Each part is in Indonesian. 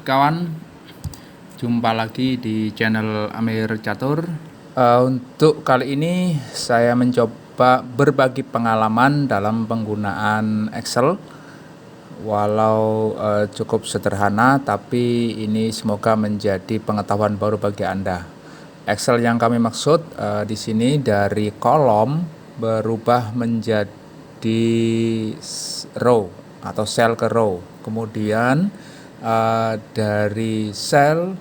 kawan, jumpa lagi di channel Amir Catur. Untuk kali ini saya mencoba berbagi pengalaman dalam penggunaan Excel. Walau cukup sederhana, tapi ini semoga menjadi pengetahuan baru bagi Anda. Excel yang kami maksud di sini dari kolom berubah menjadi row atau sel ke row. Kemudian dari sel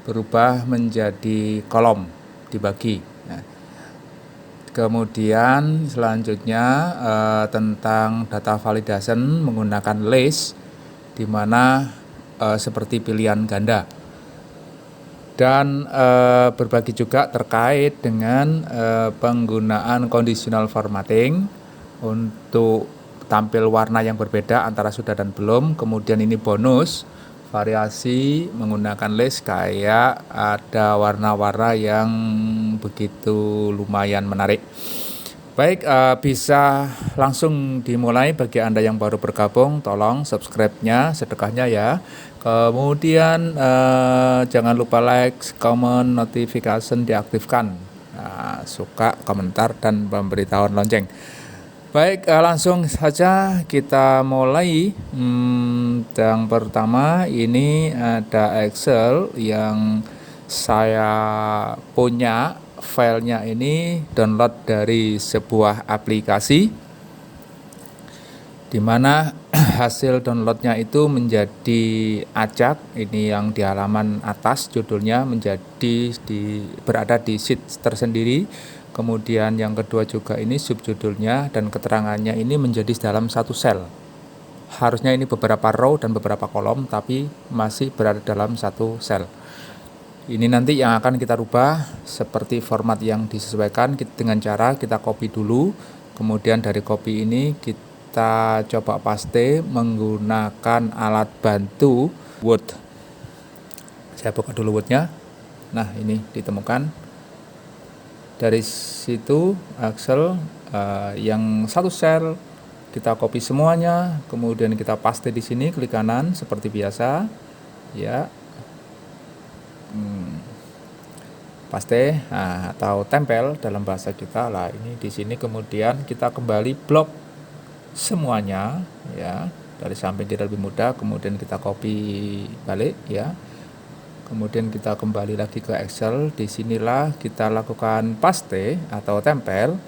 berubah menjadi kolom, dibagi. Nah, kemudian selanjutnya tentang data validation menggunakan list, di mana seperti pilihan ganda. Dan berbagi juga terkait dengan penggunaan conditional formatting untuk tampil warna yang berbeda antara sudah dan belum. Kemudian ini bonus variasi menggunakan list, kayak ada warna-warna yang begitu lumayan menarik. Baik, bisa langsung dimulai. Bagi Anda yang baru bergabung, tolong subscribe-nya, sedekahnya ya. Kemudian jangan lupa like, comment, notification diaktifkan. Nah, suka, komentar, dan pemberitahuan lonceng. Baik, langsung saja kita mulai. Yang pertama ini ada Excel yang saya punya. Filenya ini download dari sebuah aplikasi, di mana hasil downloadnya itu menjadi acak. Ini yang di halaman atas, judulnya berada di sheet tersendiri. Kemudian yang kedua juga ini subjudulnya dan keterangannya ini menjadi dalam satu sel. Harusnya ini beberapa row dan beberapa kolom, tapi masih berada dalam satu sel. Ini nanti yang akan kita rubah seperti format yang disesuaikan dengan cara kita copy dulu. Kemudian dari copy ini kita coba paste menggunakan alat bantu Word. Saya buka dulu Word-nya. Nah, ini ditemukan. Dari situ Excel yang satu sel kita copy semuanya, kemudian kita paste di sini, klik kanan seperti biasa ya. Paste atau tempel dalam bahasa kita lah. Ini di sini kemudian kita kembali blok semuanya ya, dari samping kita lebih mudah. Kemudian kita copy balik ya. Kemudian kita kembali lagi ke Excel. Disinilah kita lakukan paste atau tempel.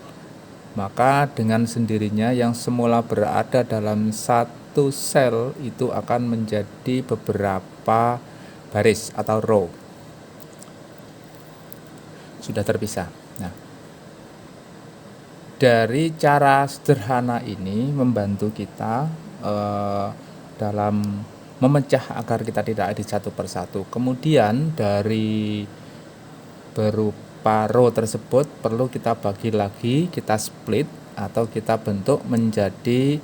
Maka dengan sendirinya yang semula berada dalam satu sel itu akan menjadi beberapa baris atau row. Sudah terpisah. Nah, dari cara sederhana ini membantu kita dalam memecah agar kita tidak edit satu persatu. Kemudian dari berupa row tersebut perlu kita bagi lagi, kita split atau kita bentuk menjadi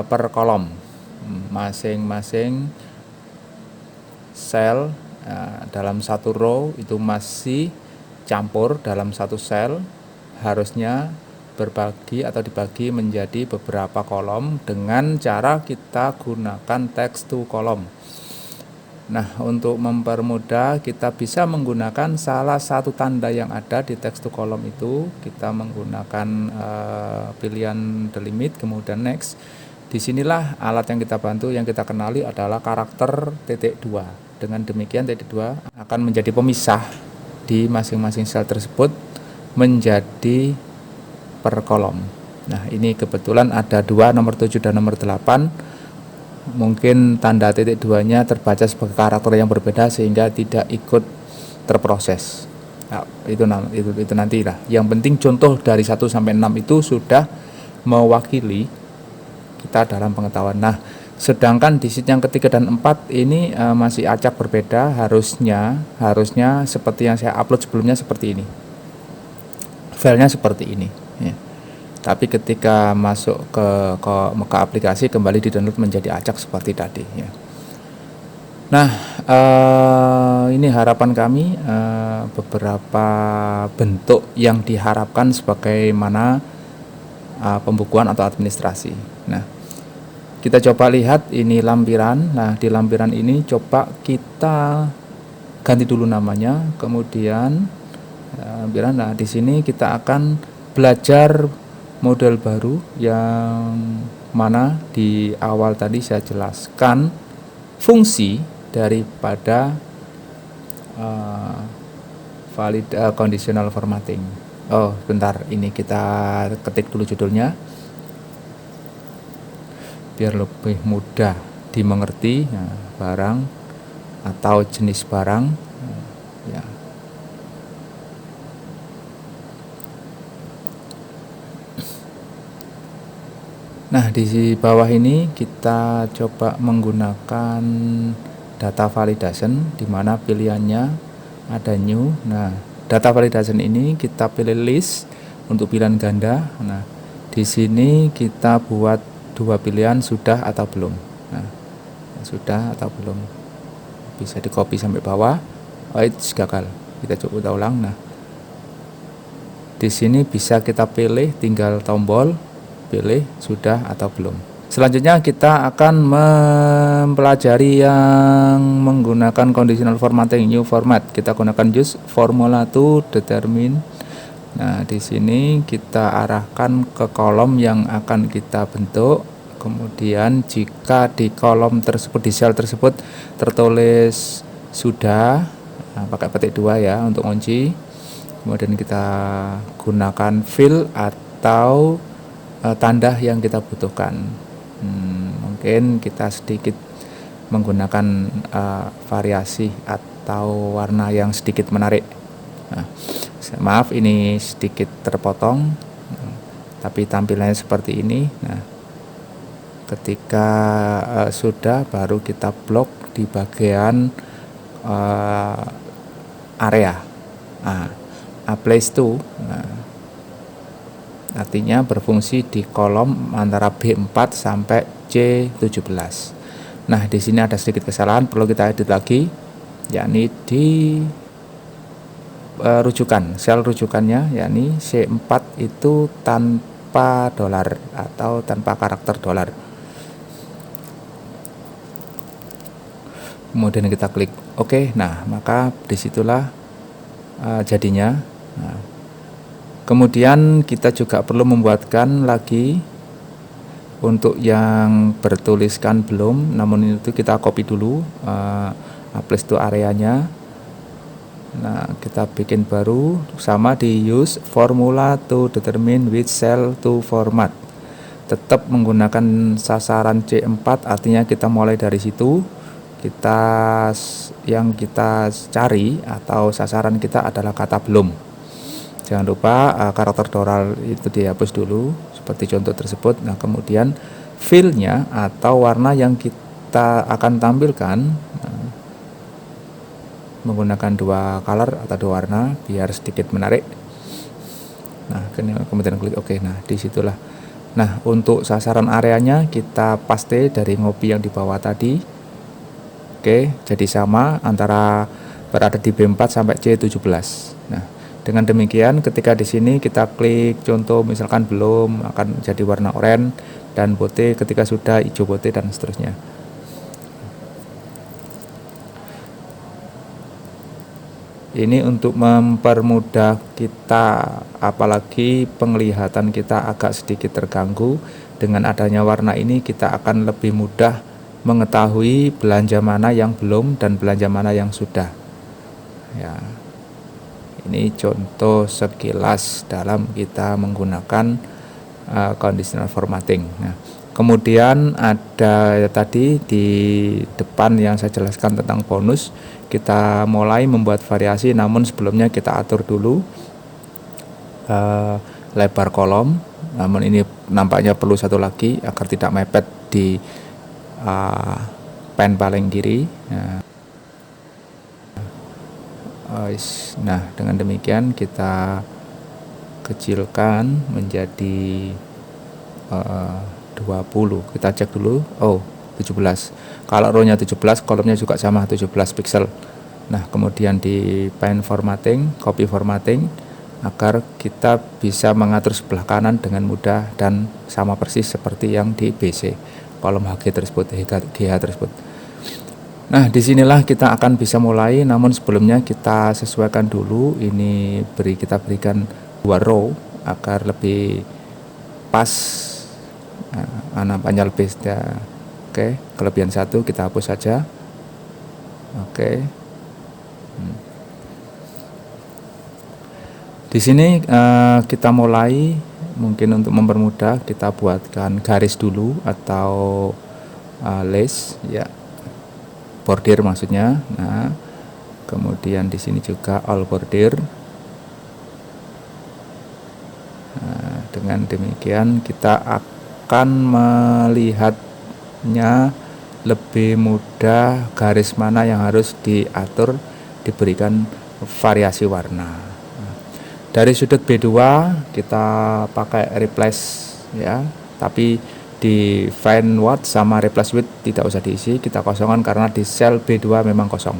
per kolom. Masing-masing sel dalam satu row itu masih campur dalam satu sel, harusnya berbagi atau dibagi menjadi beberapa kolom dengan cara kita gunakan text to column. Nah, untuk mempermudah kita bisa menggunakan salah satu tanda yang ada di text to column itu. Kita menggunakan pilihan delimit, kemudian next. Disinilah alat yang kita bantu, yang kita kenali adalah karakter titik 2. Dengan demikian titik 2 akan menjadi pemisah di masing-masing sel tersebut menjadi per kolom. Nah, ini kebetulan ada dua, nomor 7 dan nomor 8. Mungkin tanda titik 2-nya terbaca sebagai karakter yang berbeda sehingga tidak ikut terproses. Nah, itu nanti lah. Yang penting contoh dari 1 sampai 6 itu sudah mewakili kita dalam pengetahuan. Nah, sedangkan di sheet yang ketiga dan 4 ini masih acak berbeda. Harusnya seperti yang saya upload sebelumnya seperti ini. Filenya seperti ini ya. Tapi ketika masuk ke aplikasi kembali di-download menjadi acak seperti tadi ya. Nah, ini harapan kami beberapa bentuk yang diharapkan sebagaimana pembukuan atau administrasi. Nah, kita coba lihat ini lampiran. Nah, di lampiran ini coba kita ganti dulu namanya, kemudian lampiran. Nah, di sini kita akan belajar model baru yang mana di awal tadi saya jelaskan fungsi daripada conditional formatting. Oh, bentar, ini kita ketik dulu judulnya biar lebih mudah dimengerti. Nah, barang atau jenis barang, ya. Nah, di bawah ini kita coba menggunakan data validation, di mana pilihannya ada new. Nah, data validation ini kita pilih list untuk pilihan ganda. Nah, di sini kita buat dua pilihan, sudah atau belum. Nah, sudah atau belum, bisa di copy sampai bawah. Oh, itu gagal, kita coba ulang. Nah, di sini bisa kita pilih, tinggal tombol pilih sudah atau belum. Selanjutnya kita akan mempelajari yang menggunakan conditional formatting, new format. Kita gunakan use formula to determine. Nah, di sini kita arahkan ke kolom yang akan kita bentuk. Kemudian jika di kolom tersebut, di sel tersebut tertulis sudah, nah, pakai petik 2 ya untuk kunci. Kemudian kita gunakan fill atau tanda yang kita butuhkan. Mungkin kita sedikit menggunakan variasi atau warna yang sedikit menarik. Nah, maaf ini sedikit terpotong, tapi tampilannya seperti ini. Nah, ketika sudah, baru kita blok di bagian area. Place to. Nah, artinya berfungsi di kolom antara B4 sampai C17. Nah, di sini ada sedikit kesalahan, perlu kita edit lagi, yakni di rujukan, sel rujukannya, yakni C4 itu tanpa dolar atau tanpa karakter dolar. Kemudian kita klik OK. Nah, maka disitulah jadinya. Nah, kemudian kita juga perlu membuatkan lagi untuk yang bertuliskan belum, namun itu kita copy dulu place to areanya. Nah, kita bikin baru, sama di use formula to determine which cell to format. Tetap menggunakan sasaran C4, artinya kita mulai dari situ. Yang kita cari atau sasaran kita adalah kata belum. Jangan lupa karakter dolar itu dihapus dulu seperti contoh tersebut. Nah, kemudian fill-nya atau warna yang kita akan tampilkan, menggunakan dua color atau dua warna biar sedikit menarik. Nah, kemudian klik OK. Nah, disitulah. Nah, untuk sasaran areanya kita paste dari ngopi yang di bawah tadi. Oke, jadi sama antara berada di B4 sampai C17. Nah, dengan demikian ketika di sini kita klik contoh misalkan belum, akan jadi warna oranye dan putih, ketika sudah hijau putih dan seterusnya. Ini untuk mempermudah kita, apalagi penglihatan kita agak sedikit terganggu. Dengan adanya warna ini kita akan lebih mudah mengetahui belanja mana yang belum dan belanja mana yang sudah. Ya. Ini contoh sekilas dalam kita menggunakan conditional formatting. Nah, kemudian ada tadi di depan yang saya jelaskan tentang bonus, kita mulai membuat variasi, namun sebelumnya kita atur dulu lebar kolom. Namun ini nampaknya perlu satu lagi agar tidak mepet di pen paling kiri. Nah, dengan demikian kita kecilkan menjadi 20. Kita cek dulu. Oh, 17. Kalau row-nya 17, kolomnya juga sama 17 pixel. Nah, kemudian di pen formatting, copy formatting, agar kita bisa mengatur sebelah kanan dengan mudah dan sama persis seperti yang di BC. kolom HG tersebut, GH tersebut. Nah, disinilah kita akan bisa mulai, namun sebelumnya kita sesuaikan dulu. Ini kita berikan 2 row agar lebih pas, nampaknya lebih ya. Oke, kelebihan 1 kita hapus saja. Oke. Di sini kita mulai, mungkin untuk mempermudah kita buatkan garis dulu atau lace ya, bordir maksudnya. Nah, kemudian di sini juga all bordir. Nah, dengan demikian kita akan melihatnya lebih mudah, garis mana yang harus diatur, diberikan variasi warna. Dari sudut B2 kita pakai replace ya, tapi di find what sama replace with tidak usah diisi, kita kosongkan karena di sel B2 memang kosong.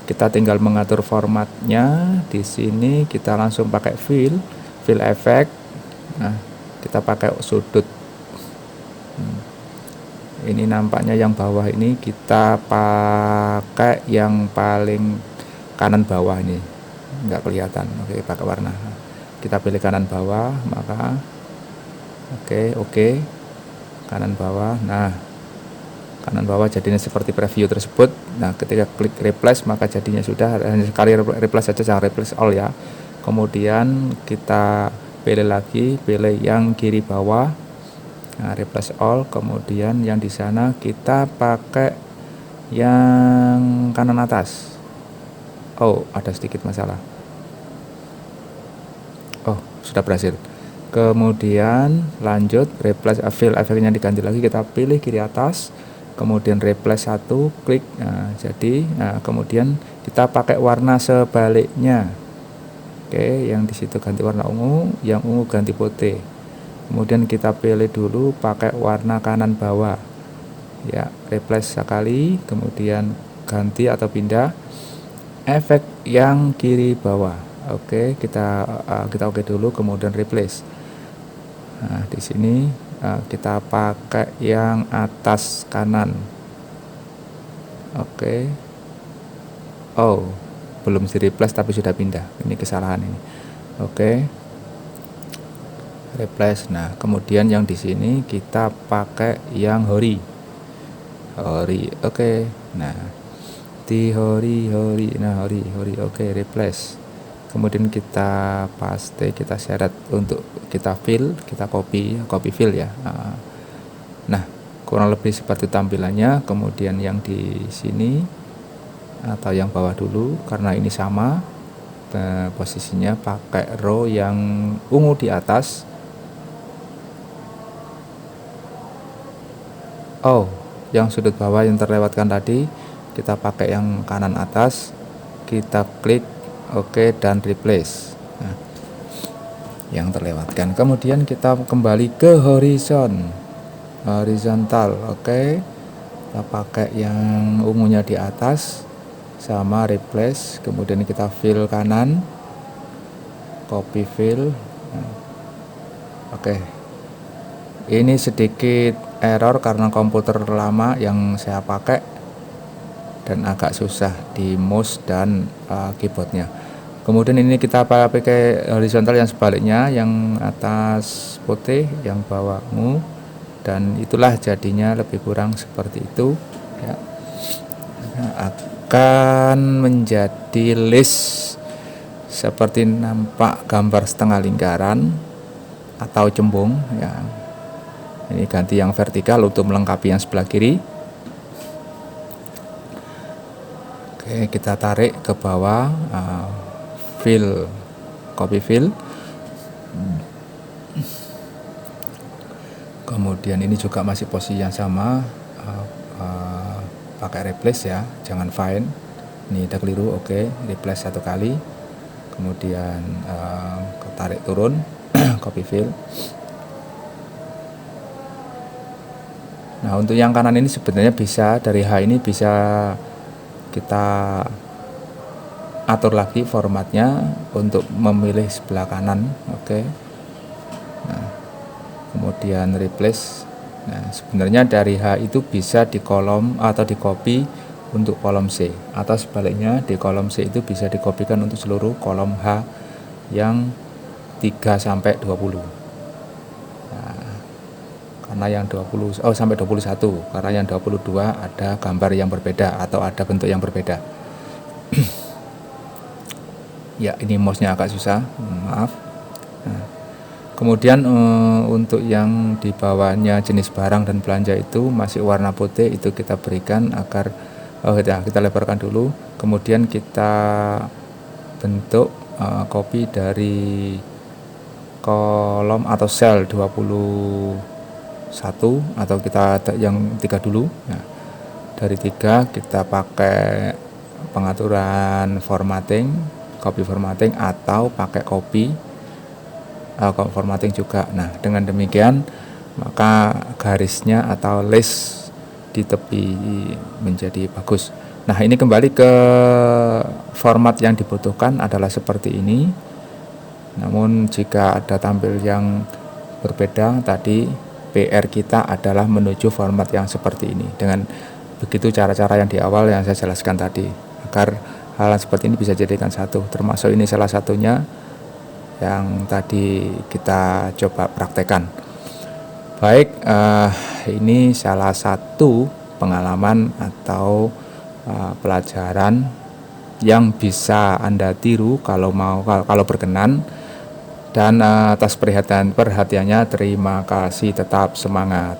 Kita tinggal mengatur formatnya. Di sini kita langsung pakai fill effect. Nah, kita pakai sudut. Ini nampaknya yang bawah ini kita pakai yang paling kanan bawah ini, nggak kelihatan. Oke, pakai warna. Kita pilih kanan bawah, maka oke, kanan bawah. Nah, kanan bawah jadinya seperti preview tersebut. Nah, ketika klik replace maka jadinya sudah, hanya sekali replace saja, jangan replace all ya. Kemudian kita pilih lagi, pilih yang kiri bawah. Nah, replace all. Kemudian yang di sana kita pakai yang kanan atas. Oh, ada sedikit masalah. Oh, sudah berhasil. Kemudian lanjut replace fill efeknya diganti lagi, kita pilih kiri atas, kemudian replace 1, klik. Nah, jadi kemudian kita pakai warna sebaliknya. Oke, yang di situ ganti warna ungu, yang ungu ganti putih. Kemudian kita pilih dulu pakai warna kanan bawah. Ya, replace sekali, kemudian ganti atau pindah efek yang kiri bawah. Oke, kita oke dulu, kemudian replace. Nah, di sini kita pakai yang atas kanan. Oke. Oh, belum di replace tapi sudah pindah. Ini kesalahan ini. Oke. Replace. Nah, kemudian yang di sini kita pakai yang hori. Oke. Nah, di hori. Nah, hori. Oke, replace. Kemudian kita paste, kita seret untuk kita fill, kita copy fill ya. Nah, kurang lebih seperti tampilannya. Kemudian yang di sini atau yang bawah dulu, karena ini sama posisinya, pakai row yang ungu di atas. Oh, yang sudut bawah yang terlewatkan tadi, kita pakai yang kanan atas, kita klik oke dan replace. Nah, yang terlewatkan. Kemudian kita kembali ke horizontal. Oke, kita pakai yang ungunya di atas sama replace. Kemudian kita fill kanan, copy fill. Nah, oke, ini sedikit error karena komputer lama yang saya pakai dan agak susah di mouse dan keyboardnya. Kemudian ini kita pakai horizontal yang sebaliknya, yang atas putih, yang bawah ungu, dan itulah jadinya lebih kurang seperti itu ya. Akan menjadi list seperti nampak gambar setengah lingkaran atau cembung ya. Ini ganti yang vertikal untuk melengkapi yang sebelah kiri. Oke, kita tarik ke bawah, fill, copy fill. Kemudian ini juga masih posisi yang sama, pakai replace ya, jangan find. Ini udah keliru. Oke, replace 1 kali, kemudian tarik turun, copy fill. Nah, untuk yang kanan ini sebenarnya bisa dari H ini bisa kita atur lagi formatnya untuk memilih sebelah kanan. Oke. Nah, kemudian replace Nah, sebenarnya dari H itu bisa di kolom atau di copy untuk kolom C, atau sebaliknya di kolom C itu bisa dikopikan untuk seluruh kolom H yang 3 sampai 20. Nah, karena yang 20 sampai 21, karena yang 22 ada gambar yang berbeda atau ada bentuk yang berbeda. Ya, ini mouse-nya agak susah, maaf. Nah, kemudian untuk yang di bawahnya jenis barang dan belanja itu masih warna putih, itu kita berikan agar kita lebarkan dulu, kemudian kita bentuk copy dari kolom atau sel 21, atau kita yang 3 dulu. Nah, dari 3 kita pakai pengaturan formatting, copy formatting, atau pakai copy formatting juga. Nah, dengan demikian maka garisnya atau list di tepi menjadi bagus. Nah, ini kembali ke format yang dibutuhkan adalah seperti ini. Namun jika ada tampil yang berbeda, tadi PR kita adalah menuju format yang seperti ini. Dengan begitu cara-cara yang di awal yang saya jelaskan tadi, agar hal seperti ini bisa jadikan satu, termasuk ini salah satunya yang tadi kita coba praktekkan. Baik, ini salah satu pengalaman atau pelajaran yang bisa Anda tiru kalau berkenan. Dan atas perhatiannya terima kasih, tetap semangat.